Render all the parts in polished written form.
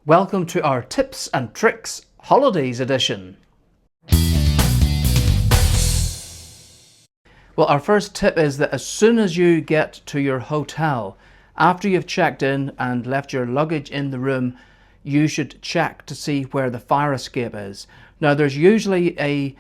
Welcome to our Tips and Tricks Holidays edition. Well, our first tip is that as soon as you get to your hotel, after you've checked in and left your luggage in the room, you should check to see where the fire escape is. Now, there's usually a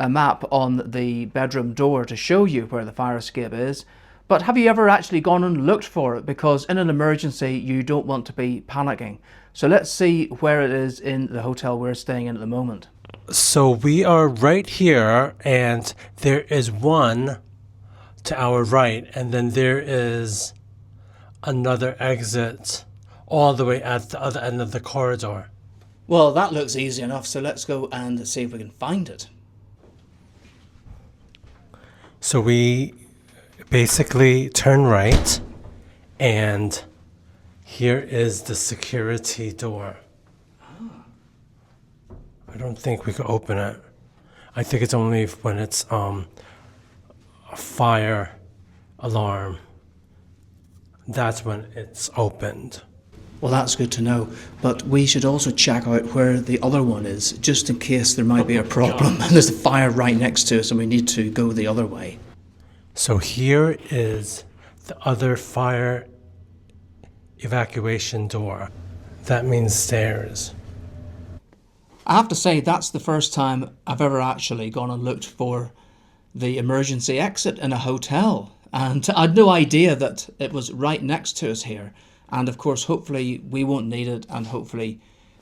map on the bedroom door to show you where the fire escape is, but have you ever actually gone and looked for it? Because in an emergency, you don't want to be panicking. So let's see where it is in the hotel we're staying in at the moment. So we are right here, and there is one to our right, and then there is another exit all the way at the other end of the corridor. Well, that looks easy enough, so let's go and see if we can find it. So we basically turn right, and here is the security door. I don't think we could open it. I think it's only when it's a fire alarm. That's when it's opened. Well, that's good to know, but we should also check out where the other one is, just in case there might be a problem. There's a fire right next to us and we need to go the other way. So here is the other fire evacuation door. That means stairs. I have to say, that's the first time I've ever actually gone and looked for the emergency exit in a hotel. And I had no idea that it was right next to us here. And of course, hopefully we won't need it, and hopefully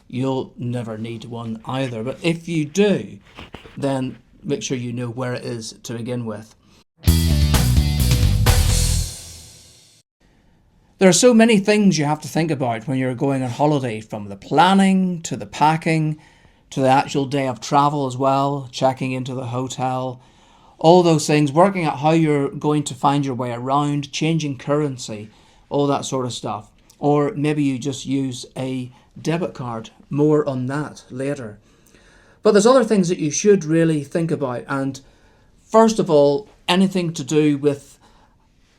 you'll never need one either. But if you do, then make sure you know where it is to begin with. There are so many things you have to think about when you're going on holiday, from the planning to the packing to the actual day of travel as well, checking into the hotel, all those things, working out how you're going to find your way around, changing currency, all that sort of stuff. Or maybe you just use a debit card. More on that later. But there's other things that you should really think about. And first of all, anything to do with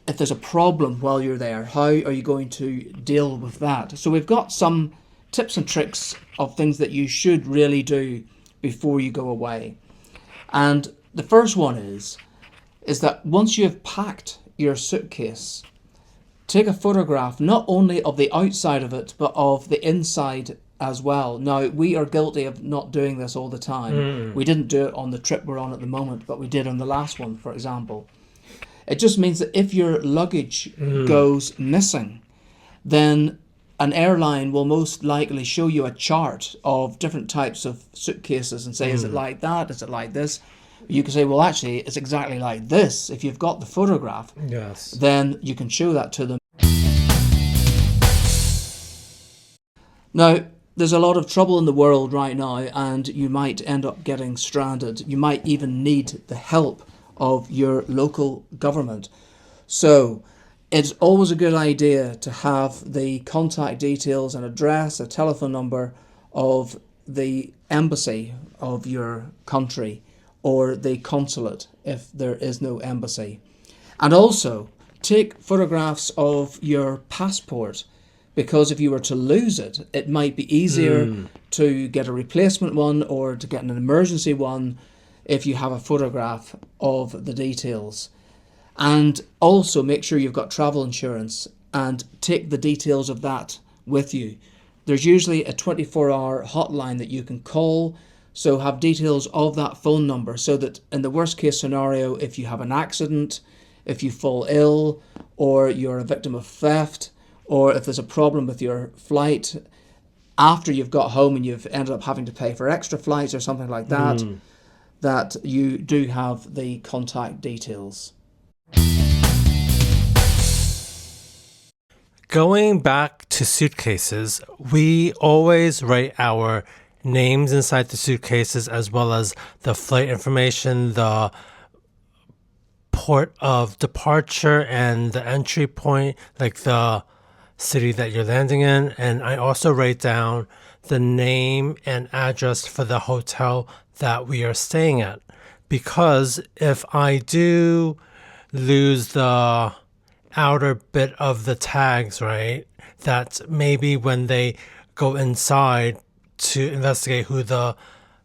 if there's a problem while you're there, how are you going to deal with that? So we've got some tips and tricks of things that you should really do before you go away. And the first one is that once you've packed your suitcase, take a photograph not only of the outside of it, but of the inside as well. Now, we are guilty of not doing this all the time. We didn't do it on the trip we're on at the moment, but we did on the last one, for example. It just means that if your luggage goes missing, then an airline will most likely show you a chart of different types of suitcases and say, is it like that? Is it like this? You can say, well, actually, it's exactly like this. If you've got the photograph, Yes. then you can show that to them. Now, there's a lot of trouble in the world right now, and you might end up getting stranded. You might even need the help of your local government. So it's always a good idea to have the contact details and address, a telephone number of the embassy of your country, or the consulate if there is no embassy. And also take photographs of your passport, because if you were to lose it, it might be easier to get a replacement one or to get an emergency one if you have a photograph of the details. And also make sure you've got travel insurance and take the details of that with you. There's usually a 24-hour hotline that you can call, so have details of that phone number so that in the worst case scenario, if you have an accident, if you fall ill, or you're a victim of theft, or if there's a problem with your flight after you've got home and you've ended up having to pay for extra flights or something like that, that you do have the contact details. Going back to suitcases, we always write our names inside the suitcases, as well as the flight information, the port of departure, and the entry point, like the city that you're landing in. And I also write down the name and address for the hotel that we are staying at, because if I do lose the outer bit of the tags, right, that maybe when they go inside to investigate who the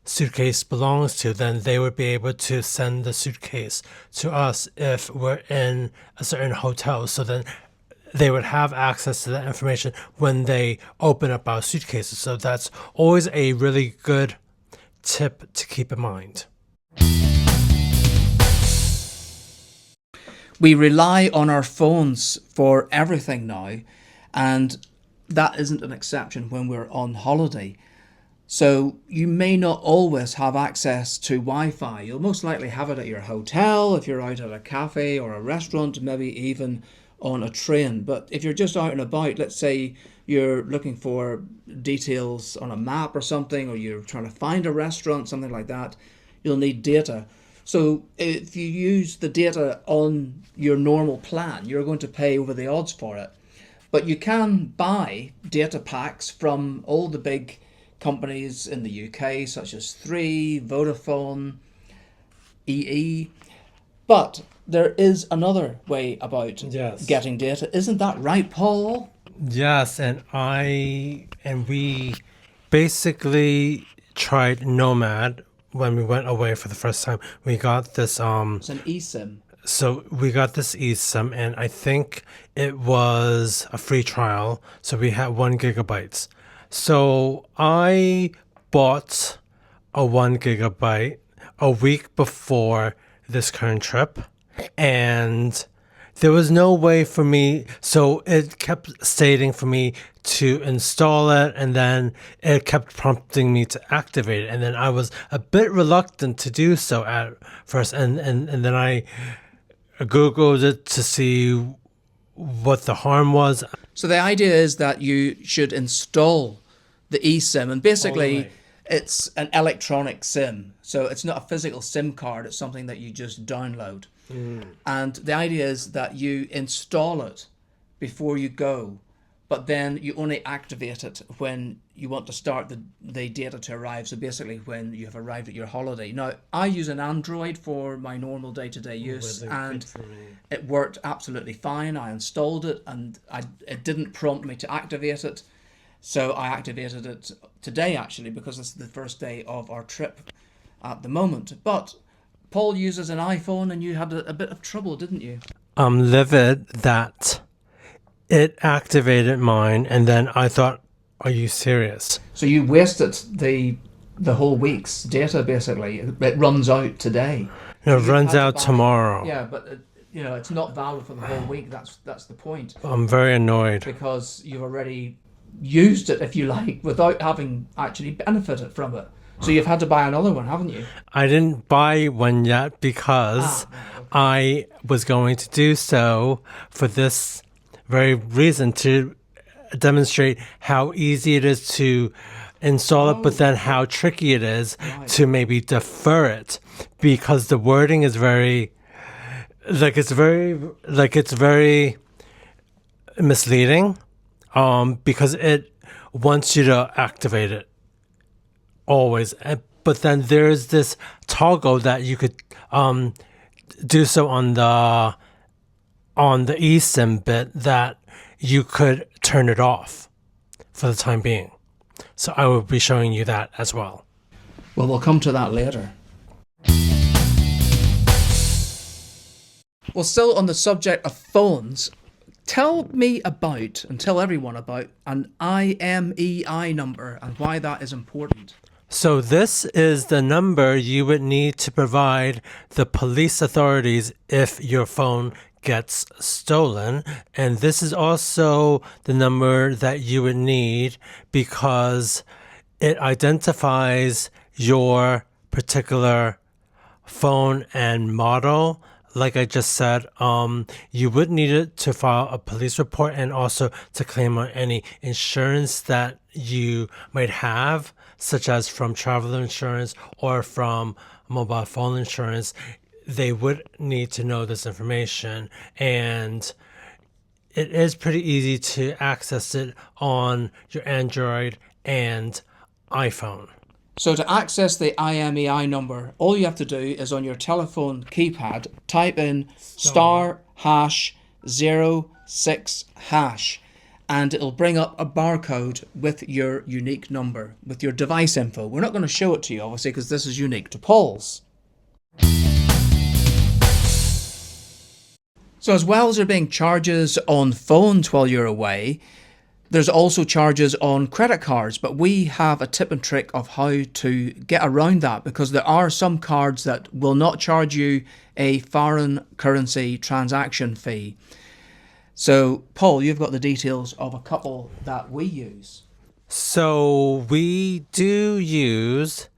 suitcase belongs to, then they would be able to send the suitcase to us if we're in a certain hotel. So then they would have access to that information when they open up our suitcases. So that's always a really good tip to keep in mind. We rely on our phones for everything now, and that isn't an exception when we're on holiday. So you may not always have access to Wi-Fi. You'll most likely have it at your hotel, if you're out at a cafe or a restaurant, maybe even on a train. But if you're just out and about, let's say you're looking for details on a map or something, or you're trying to find a restaurant, something like that, you'll need data. So if you use the data on your normal plan, you're going to pay over the odds for it. But you can buy data packs from all the big companies in the UK, such as Three, Vodafone, EE. But there is another way about getting data. Isn't that right, Paul? Yes, and we basically tried Nomad when we went away for the first time. We got this It's an eSIM. So we got this eSIM, and I think it was a free trial. So we had 1 gigabytes. So I bought a 1 gigabyte a week before this current trip, and there was no way for me. So it kept stating for me to install it, and then it kept prompting me to activate it. And then I was a bit reluctant to do so at first. And then I Googled it to see what the harm was. So the idea is that you should install the eSIM, and basically it's an electronic SIM. So it's not a physical SIM card, it's something that you just download. And the idea is that you install it before you go, but then you only activate it when you want to start the data to arrive. So basically when you have arrived at your holiday. Now, I use an Android for my normal day-to-day use, and it worked absolutely fine. I installed it, and it didn't prompt me to activate it. So I activated it today, actually, because it's the first day of our trip at the moment. But Paul uses an iPhone, and you had a bit of trouble, didn't you? I'm livid that it activated mine, and then I thought, are you serious? So you wasted the whole week's data, basically. It runs out today. It runs out tomorrow. Yeah, but it's not valid for the whole week. That's the point. I'm very annoyed. Because you've already used it, if you like, without having actually benefited from it. So you've had to buy another one, haven't you? I didn't buy one yet because I was going to do so for this very reason, to demonstrate how easy it is to install it, but then how tricky it is to maybe defer it, because the wording is very misleading, because it wants you to activate it always, but then there's this toggle that you could do so on the eSIM bit, that you could turn it off for the time being. So I will be showing you that as well. Well, we'll come to that later. Well, still on the subject of phones, tell me about, and tell everyone about, an IMEI number and why that is important. So this is the number you would need to provide the police authorities if your phone gets stolen. And this is also the number that you would need because it identifies your particular phone and model. Like I just said, you would need it to file a police report and also to claim on any insurance that you might have, such as from travel insurance or from mobile phone insurance. They would need to know this information, and it is pretty easy to access it on your Android and iPhone. So to access the IMEI number, all you have to do is on your telephone keypad, type in *#06#, and it'll bring up a barcode with your unique number, with your device info. We're not going to show it to you, obviously, because this is unique to Paul's. So as well as there being charges on phones while you're away, there's also charges on credit cards, but we have a tip and trick of how to get around that, because there are some cards that will not charge you a foreign currency transaction fee. So, Paul, you've got the details of a couple that we use. So we do use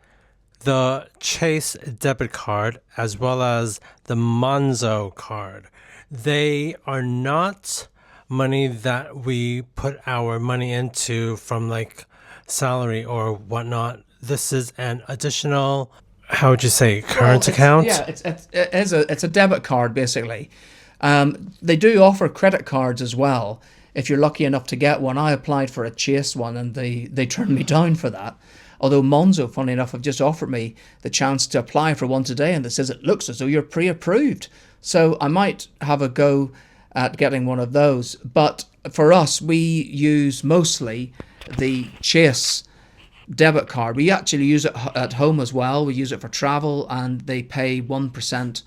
the Chase debit card as well as the Monzo card. They are not money that we put our money into from like salary or whatnot. This is an additional, how would you say, current account? Yeah, it's a debit card basically. They do offer credit cards as well. If you're lucky enough to get one, I applied for a Chase one and they turned me down for that. Although Monzo, funny enough, have just offered me the chance to apply for one today, and it says it looks as though you're pre-approved. So I might have a go at getting one of those. But for us, we use mostly the Chase debit card. We actually use it at home as well. We use it for travel, and they pay 1%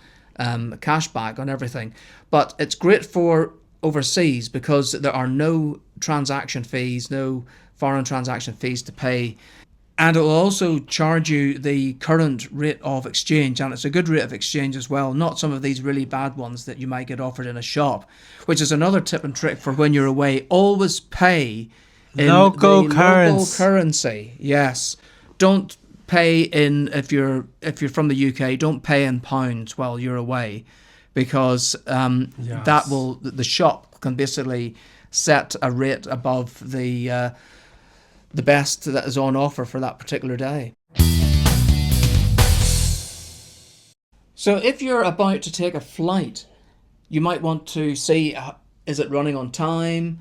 cash back on everything. But it's great for overseas because there are no transaction fees, no foreign transaction fees to pay. And it will also charge you the current rate of exchange, and it's a good rate of exchange as well, not some of these really bad ones that you might get offered in a shop, which is another tip and trick for when you're away. Always pay in local currency. Yes. Don't pay in, if you're from the UK, don't pay in pounds while you're away, because the shop can basically set a rate above the best that is on offer for that particular day. So if you're about to take a flight, you might want to see, is it running on time?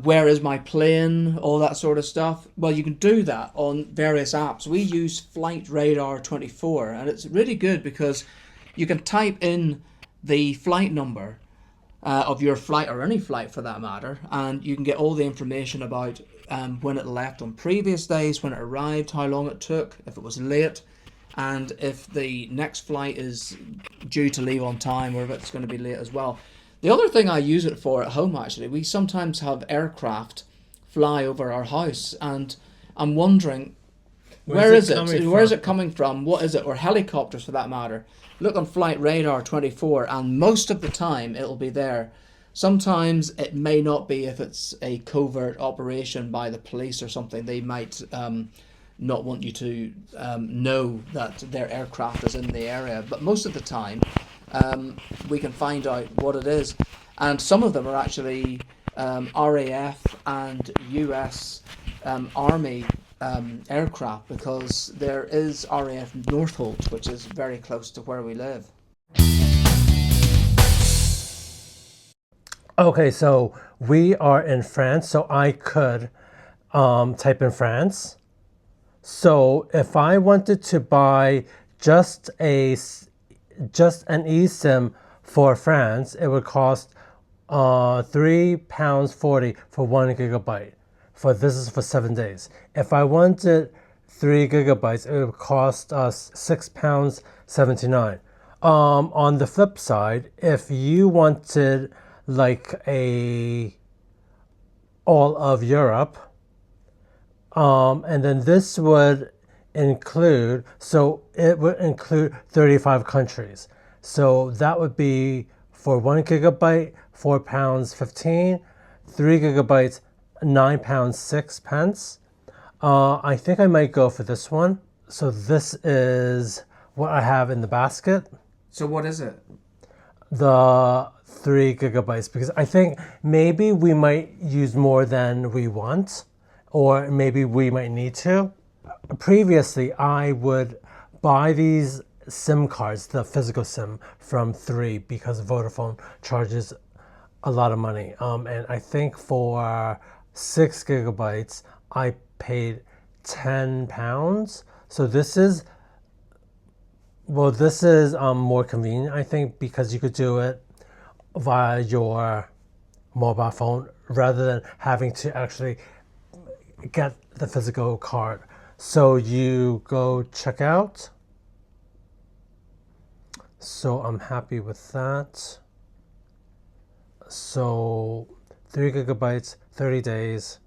Where is my plane? All that sort of stuff. Well, you can do that on various apps. We use Flight Radar 24, and it's really good because you can type in the flight number of your flight, or any flight for that matter, and you can get all the information about when it left on previous days, when it arrived, how long it took, if it was late, and if the next flight is due to leave on time or if it's going to be late as well. The other thing I use it for at home, actually, we sometimes have aircraft fly over our house, and I'm wondering, where is it? Where is it coming from? What is it? Or helicopters for that matter. Look on Flight Radar 24, and most of the time it'll be there. Sometimes it may not be if it's a covert operation by the police or something. They might not want you to know that their aircraft is in the area. But most of the time, we can find out what it is. And some of them are actually RAF and US Army aircraft, because there is RAF Northolt, which is very close to where we live. Okay, so we are in France, so I could type in France. So if I wanted to buy just an eSIM for France, it would cost £3.40 for 1 gigabyte. This is for 7 days. If I wanted 3 gigabytes, it would cost us £6.79. On the flip side, if you wanted like all of Europe, and then this would include, so it would include 35 countries. So that would be for 1 gigabyte, £4.15, 3 gigabytes, £9.06. I think I might go for this one. So this is what I have in the basket. So what is it? The 3 gigabytes, because I think maybe we might use more than we want, or maybe we might need to. Previously, I would buy these SIM cards, the physical SIM, from 3 because Vodafone charges a lot of money. And I think for 6 gigabytes, I paid £10. So this is more convenient, I think, because you could do it via your mobile phone rather than having to actually get the physical card. So you go check out. So I'm happy with that. So 3 gigabytes, 30 days.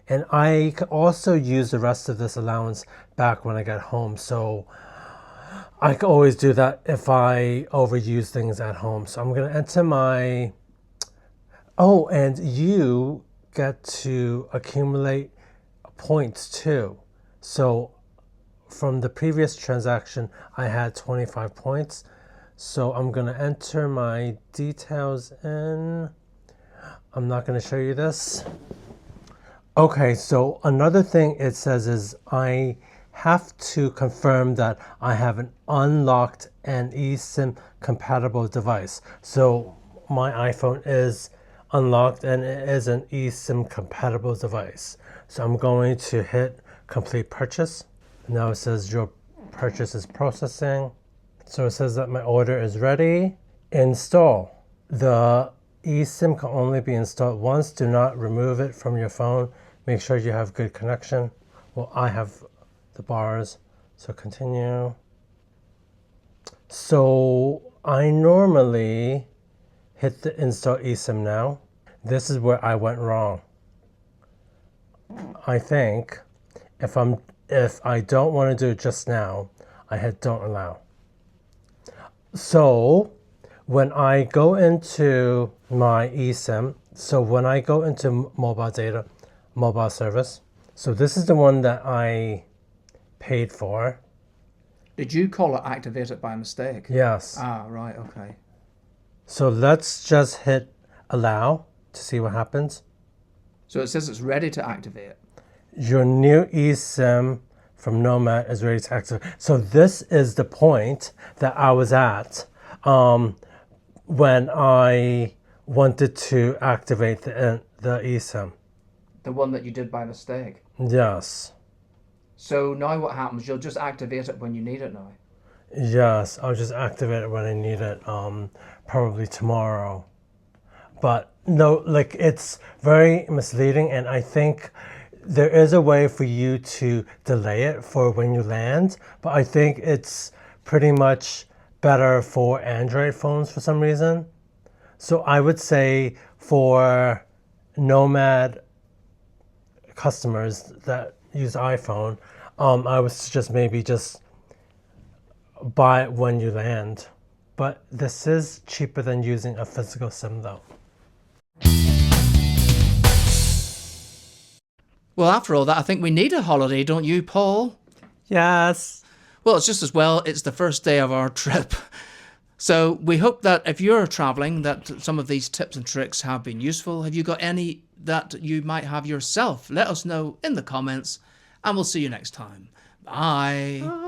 And I can also use the rest of this allowance back when I get home. So I can always do that if I overuse things at home. So I'm going to enter my... Oh, and you get to accumulate points too. So from the previous transaction, I had 25 points. So I'm going to enter my details in. I'm not going to show you this. Okay, so another thing it says is I have to confirm that I have an unlocked and eSIM compatible device. So my iPhone is unlocked and it is an eSIM compatible device. So I'm going to hit complete purchase. Now it says your purchase is processing. So it says that my order is ready. Install. The eSIM can only be installed once. Do not remove it from your phone. Make sure you have good connection. Well, I have the bars, so continue. So I normally hit the install eSIM now. This is where I went wrong. I think if I don't want to do it just now, I hit don't allow. So when I go into my eSIM, so when I go into mobile data, mobile service, so this is the one that I paid for. Did you call it activate it by mistake? Yes. Ah, right, okay. So let's just hit allow to see what happens. So it says it's ready to activate. Your new eSIM from Nomad is ready to activate. So this is the point that I was at when I wanted to activate the eSIM. The one that you did by mistake. Yes. So now what happens? You'll just activate it when you need it now. Yes, I'll just activate it when I need it, probably tomorrow. But no, like it's very misleading, and I think there is a way for you to delay it for when you land, but I think it's pretty much better for Android phones for some reason. So I would say for Nomad customers that use iPhone, I would suggest maybe just buy it when you land. But this is cheaper than using a physical SIM though. Well, after all that, I think we need a holiday, don't you, Paul? Yes. Well, it's just as well, it's the first day of our trip. So we hope that if you're traveling, that some of these tips and tricks have been useful. Have you got any that you might have yourself? Let us know in the comments, and we'll see you next time. Bye.